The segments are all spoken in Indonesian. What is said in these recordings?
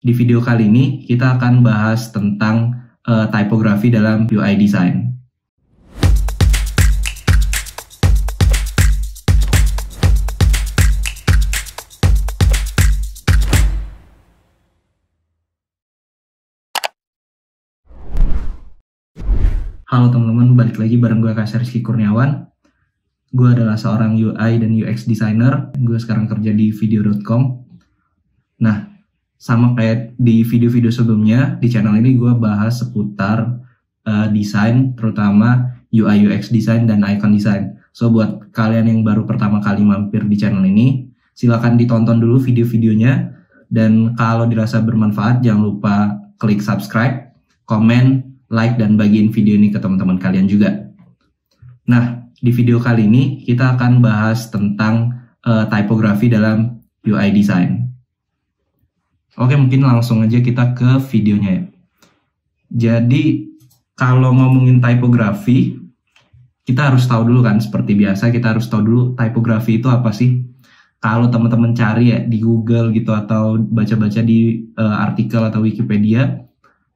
Di video kali ini kita akan bahas tentang typography dalam UI design. Halo teman-teman, balik lagi bareng gue Kak Rizky Kurniawan. Gue adalah seorang UI dan UX designer. Gue sekarang kerja di video.com. Nah, sama kayak di video-video sebelumnya, di channel ini gue bahas seputar desain, terutama UI UX design dan icon design. So, buat kalian yang baru pertama kali mampir di channel ini, silakan ditonton dulu video-videonya. Dan kalau dirasa bermanfaat, jangan lupa klik subscribe, komen, like, dan bagiin video ini ke teman-teman kalian juga. Nah, di video kali ini kita akan bahas tentang typography dalam UI design. Oke, mungkin langsung aja kita ke videonya ya. Jadi, kalau ngomongin typography, kita harus tahu dulu kan, seperti biasa kita harus tahu dulu typography itu apa sih. Kalau teman-teman cari ya di Google gitu atau baca-baca di artikel atau Wikipedia,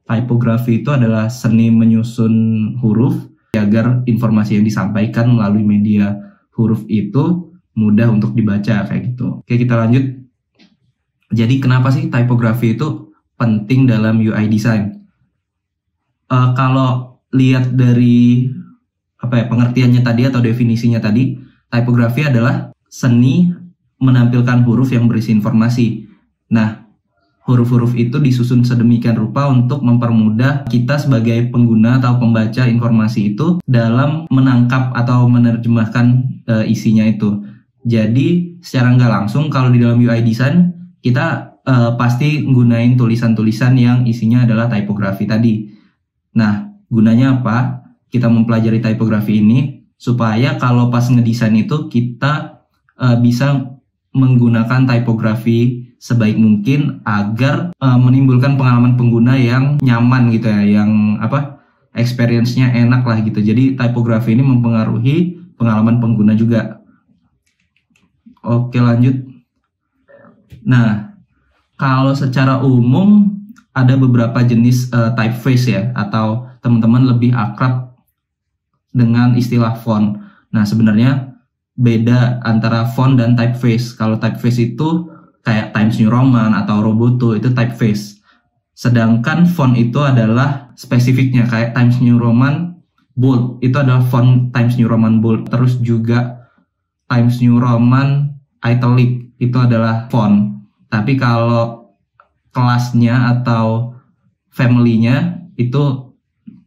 typography itu adalah seni menyusun huruf agar informasi yang disampaikan melalui media huruf itu mudah untuk dibaca kayak gitu. Oke, kita lanjut. Jadi kenapa sih typography itu penting dalam UI design? Kalau lihat dari pengertiannya tadi atau definisinya tadi, typography adalah seni menampilkan huruf yang berisi informasi. Nah, huruf-huruf itu disusun sedemikian rupa untuk mempermudah kita sebagai pengguna atau pembaca informasi itu dalam menangkap atau menerjemahkan isinya itu. Jadi secara nggak langsung kalau di dalam UI design kita pasti gunain tulisan-tulisan yang isinya adalah typography tadi. Nah, gunanya apa? Kita mempelajari typography ini supaya kalau pas ngedesain itu kita bisa menggunakan typography sebaik mungkin agar menimbulkan pengalaman pengguna yang nyaman gitu ya, yang experience-nya enak lah gitu. Jadi typography ini mempengaruhi pengalaman pengguna juga. Oke, lanjut. Nah, kalau secara umum ada beberapa jenis typeface ya, atau teman-teman lebih akrab dengan istilah font. Nah, sebenarnya beda antara font dan typeface. Kalau typeface itu kayak Times New Roman atau Roboto, itu typeface. Sedangkan font itu adalah spesifiknya, kayak Times New Roman Bold, itu adalah font Times New Roman Bold. Terus juga Times New Roman Italic, itu adalah font. Tapi kalau kelasnya atau family-nya itu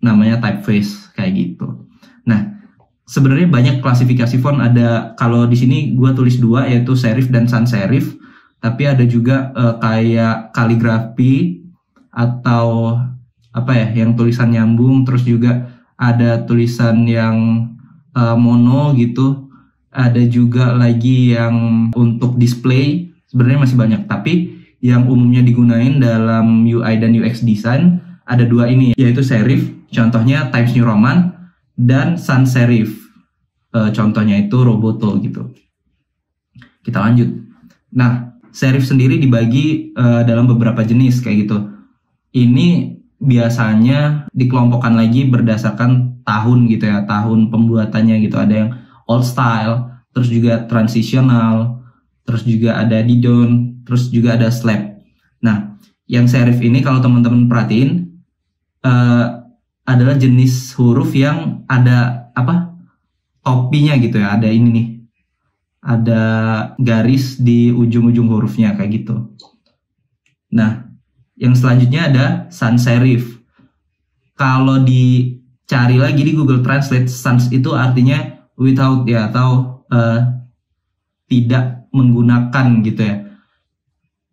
namanya typeface kayak gitu. Nah, sebenarnya banyak klasifikasi font. Ada, kalau di sini gue tulis dua, yaitu serif dan sans serif. Tapi ada juga kayak kaligrafi atau yang tulisan nyambung. Terus juga ada tulisan yang mono gitu. Ada juga lagi yang untuk display. Sebenarnya masih banyak. Tapi yang umumnya digunain dalam UI dan UX design ada dua ini, yaitu serif. Contohnya Times New Roman dan sans serif. Contohnya itu Roboto gitu. Kita lanjut. Nah, serif sendiri dibagi dalam beberapa jenis kayak gitu. Ini biasanya dikelompokkan lagi berdasarkan tahun gitu ya, tahun pembuatannya gitu. Ada yang old style, terus juga transitional, terus juga ada didon, terus juga ada slab. Nah, yang serif ini kalau teman-teman perhatiin adalah jenis huruf yang ada topinya gitu ya, ada ini nih, ada garis di ujung-ujung hurufnya kayak gitu. Nah, yang selanjutnya ada sans serif. Kalau dicari lagi di Google Translate, sans itu artinya without ya, atau tidak menggunakan gitu ya.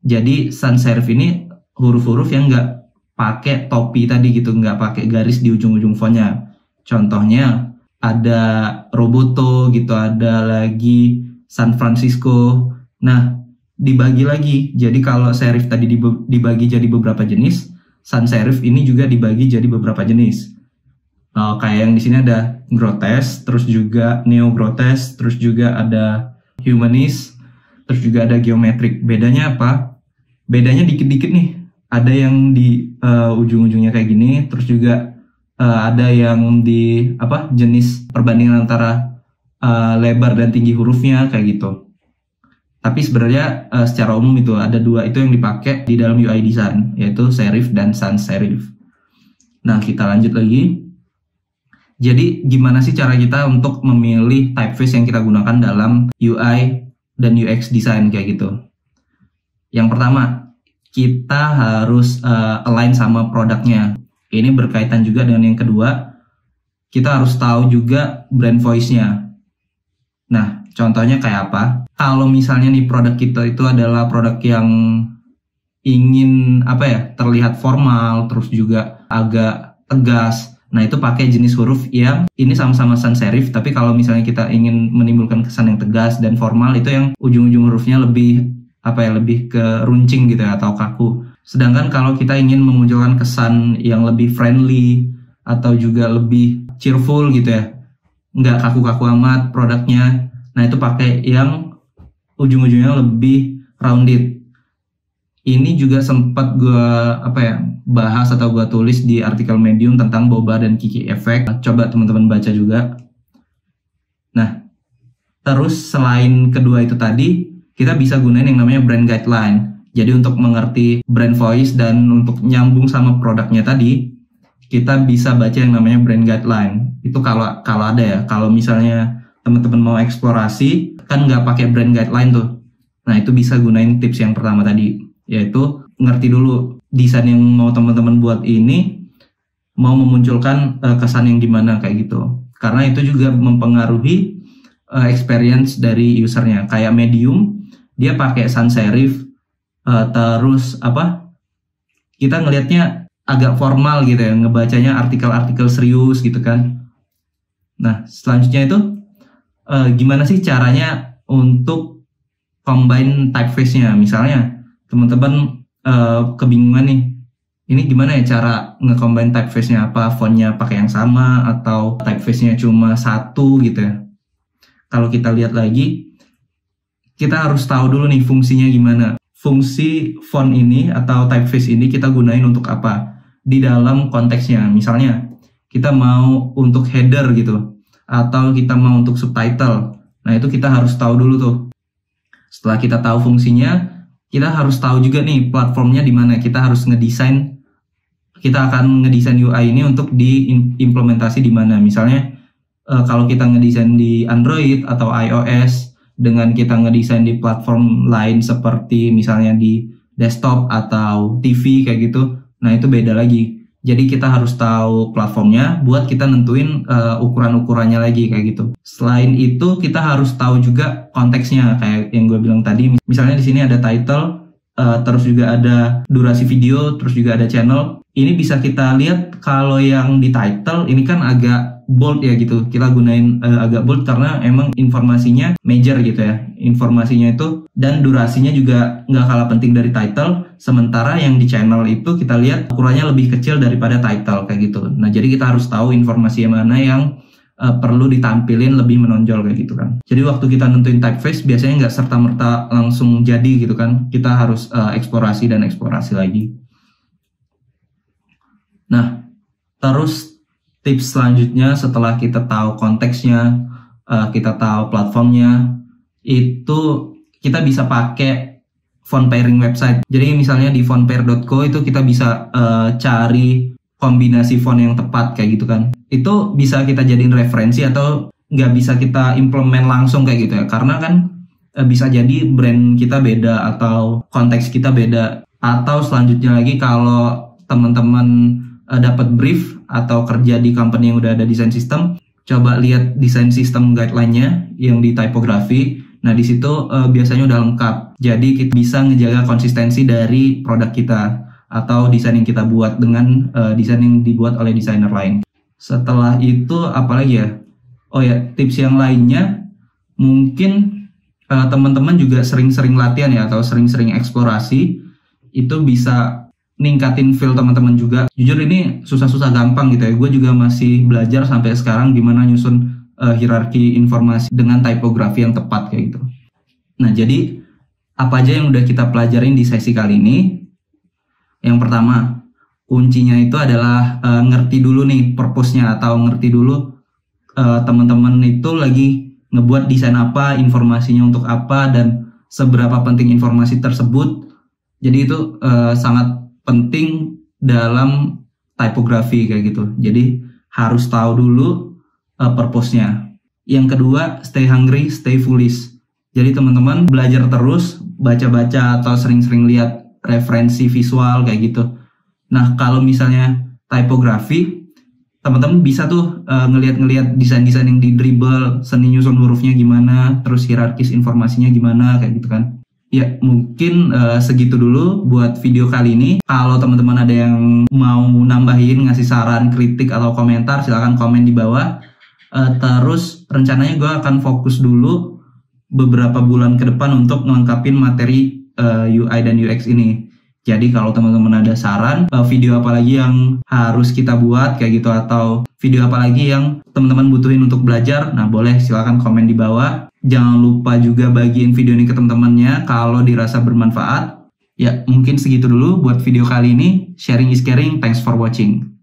Jadi sans serif ini huruf-huruf yang nggak pakai topi tadi gitu, nggak pakai garis di ujung-ujung fontnya. Contohnya ada Roboto gitu, ada lagi San Francisco. Nah, dibagi lagi. Jadi kalau serif tadi dibagi jadi beberapa jenis, sans serif ini juga dibagi jadi beberapa jenis. Kayak yang di sini ada grotesque, terus juga neo grotesque, terus juga ada humanist, terus juga ada geometrik. Bedanya apa? Bedanya dikit-dikit nih. ada yang di ujung-ujungnya kayak gini, terus juga ada yang di jenis perbandingan antara lebar dan tinggi hurufnya kayak gitu. Tapi sebenarnya secara umum itu ada dua itu yang dipakai di dalam UI design, yaitu serif dan sans serif. Nah, kita lanjut lagi. Jadi gimana sih cara kita untuk memilih typeface yang kita gunakan dalam UI dan UX design kayak gitu? Yang pertama, kita harus align sama produknya. Ini berkaitan juga dengan yang kedua, kita harus tahu juga brand voice-nya. Nah, contohnya kayak apa? Kalau misalnya nih produk kita itu adalah produk yang ingin terlihat formal, terus juga agak tegas. Nah, itu pakai jenis huruf yang ini sama-sama sans serif, tapi kalau misalnya kita ingin menimbulkan kesan yang tegas dan formal, itu yang ujung-ujung hurufnya lebih lebih ke runcing gitu ya, atau kaku. Sedangkan kalau kita ingin memunculkan kesan yang lebih friendly atau juga lebih cheerful gitu ya, nggak kaku-kaku amat produknya, nah itu pakai yang ujung-ujungnya lebih rounded. Ini juga sempat gue bahas atau gue tulis di artikel Medium tentang boba dan kiki effect. Coba teman-teman baca juga. Nah, terus selain kedua itu tadi, kita bisa gunain yang namanya brand guideline. Jadi untuk mengerti brand voice dan untuk nyambung sama produknya tadi, kita bisa baca yang namanya brand guideline. Itu kalau ada ya. Kalau misalnya teman-teman mau eksplorasi, kan nggak pakai brand guideline tuh. Nah, itu bisa gunain tips yang pertama tadi, yaitu ngerti dulu desain yang mau teman-teman buat ini mau memunculkan kesan yang gimana kayak gitu. Karena itu juga mempengaruhi experience dari usernya. Kayak Medium, dia pakai sans serif, terus kita ngelihatnya agak formal gitu ya, ngebacanya artikel-artikel serius gitu kan. Nah, selanjutnya itu gimana sih caranya untuk combine typeface-nya? Misalnya teman-teman kebingungan nih, ini gimana ya cara nge-combine typeface-nya, apa fontnya pakai yang sama atau typeface-nya cuma satu gitu ya. Kalau kita lihat lagi, kita harus tahu dulu nih fungsinya gimana. Fungsi font ini atau typeface ini kita gunain untuk apa di dalam konteksnya. Misalnya kita mau untuk header gitu, atau kita mau untuk subtitle. Nah, itu kita harus tahu dulu tuh. Setelah kita tahu fungsinya, kita harus tahu juga nih platformnya di mana. Kita harus ngedesain, kita akan ngedesain UI ini untuk diimplementasi di mana. Misalnya kalau kita ngedesain di Android atau iOS dengan kita ngedesain di platform lain seperti misalnya di desktop atau TV kayak gitu, nah itu beda lagi. Jadi kita harus tahu platformnya buat kita nentuin ukuran-ukurannya lagi kayak gitu. Selain itu kita harus tahu juga konteksnya kayak yang gue bilang tadi. Misalnya di sini ada title, terus juga ada durasi video, terus juga ada channel. Ini bisa kita lihat kalau yang di title ini kan agak bold ya gitu. Kita gunain agak bold karena emang informasinya major gitu ya. Informasinya itu dan durasinya juga nggak kalah penting dari title. Sementara yang di channel itu kita lihat ukurannya lebih kecil daripada title kayak gitu. Nah, jadi kita harus tahu informasi yang mana yang perlu ditampilin lebih menonjol kayak gitu kan. Jadi waktu kita nentuin typeface biasanya nggak serta-merta langsung jadi gitu kan. Kita harus eksplorasi dan eksplorasi lagi. Nah, terus tips selanjutnya setelah kita tahu konteksnya, kita tahu platformnya, itu kita bisa pakai font pairing website. Jadi misalnya di fontpair.co itu kita bisa cari kombinasi font yang tepat kayak gitu kan. Itu bisa kita jadiin referensi atau nggak bisa kita implement langsung kayak gitu ya. Karena kan bisa jadi brand kita beda atau konteks kita beda. Atau selanjutnya lagi kalau teman-teman dapat brief atau kerja di company yang udah ada desain sistem, coba lihat desain sistem guideline-nya yang di typography. Nah, di situ biasanya udah lengkap. Jadi kita bisa ngejaga konsistensi dari produk kita atau desain yang kita buat dengan desain yang dibuat oleh desainer lain. Setelah itu apalagi ya? Oh ya, tips yang lainnya mungkin teman-teman juga sering-sering latihan ya atau sering-sering eksplorasi. Itu bisa ningkatin feel teman-teman juga. Jujur ini susah-susah gampang gitu ya. Gue juga masih belajar sampai sekarang gimana nyusun hierarki informasi dengan tipografi yang tepat kayak gitu. Nah, jadi apa aja yang udah kita pelajarin di sesi kali ini? Yang pertama, kuncinya itu adalah ngerti dulu nih purpose-nya, atau ngerti dulu teman-teman itu lagi ngebuat desain apa, informasinya untuk apa, dan seberapa penting informasi tersebut. Jadi itu sangat penting dalam typography kayak gitu. Jadi harus tahu dulu purpose-nya. Yang kedua, stay hungry, stay foolish. Jadi teman-teman belajar terus, baca-baca atau sering-sering lihat referensi visual kayak gitu. Nah, kalau misalnya typography, teman-teman bisa tuh ngelihat desain-desain yang di dribble, seni nyusun hurufnya gimana, terus hierarkis informasinya gimana kayak gitu kan. Ya, mungkin segitu dulu buat video kali ini. Kalau teman-teman ada yang mau nambahin, ngasih saran, kritik, atau komentar, silahkan komen di bawah. Terus rencananya gue akan fokus dulu beberapa bulan ke depan untuk melengkapi materi UI dan UX ini. Jadi kalau teman-teman ada saran, video apa lagi yang harus kita buat kayak gitu, atau video apa lagi yang teman-teman butuhin untuk belajar, nah boleh silakan komen di bawah. Jangan lupa juga bagiin video ini ke teman-temannya kalau dirasa bermanfaat. Ya, mungkin segitu dulu buat video kali ini. Sharing is caring. Thanks for watching.